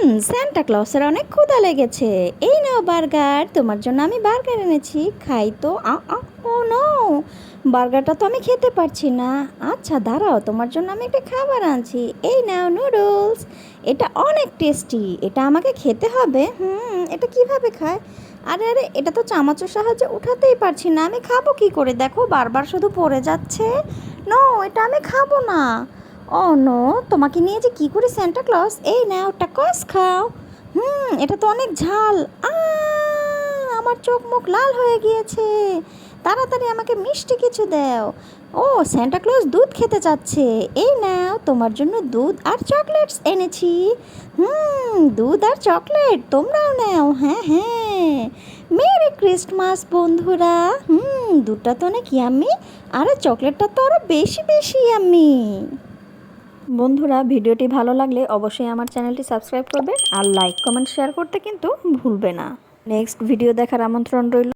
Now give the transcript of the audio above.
Santa ক্লসের অনেক ক্ষুধা লেগেছে। এই নাও বার্গার, তোমার জন্য আমি বার্গার এনেছি, খাই তো। ও নো, বার্গারটা তো আমি খেতে পারছি না। আচ্ছা দাঁড়াও, তোমার জন্য আমি একটা খাবার আনছি। এই নাও নুডলস, এটা অনেক টেস্টি, এটা আমাকে খেতে হবে। এটা কিভাবে খায়? আরে আরে, এটা তো চামচের সাহায্যে উঠাতেই পারছি না, আমি খাবো কি করে? দেখো বারবার শুধু পড়ে যাচ্ছে। নো, এটা আমি খাবো না। ও নো, তোমাকে নিয়ে যে কি করে সান্টা ক্লজ। এই নাও টাকস খাও। এটা তো অনেক ঝাল। আ আমার চোখ মুখ লাল হয়ে গিয়েছে। তাড়াতাড়ি আমাকে মিষ্টি কিছু দাও। ও, সান্টা ক্লজ দুধ খেতে চাচ্ছে। এই নাও, তোমার জন্য দুধ আর চকলেটস এনেছি। দুধ আর চকলেট তোমরাও নাও। হ্যাঁ হ্যাঁ, মেরি ক্রিসমাস বন্ধুরা। দুধটা তো অনেক ইয়াম্মি, আর চকলেটটা তো আরো বেশি বেশি ইয়াম্মি। বন্ধুরা, ভিডিওটি ভালো লাগলে অবশ্যই আমার চ্যানেলটি সাবস্ক্রাইব করবে আর লাইক কমেন্ট শেয়ার করতে কিন্তু ভুলবে না। নেক্সট ভিডিও দেখার আমন্ত্রণ রইল।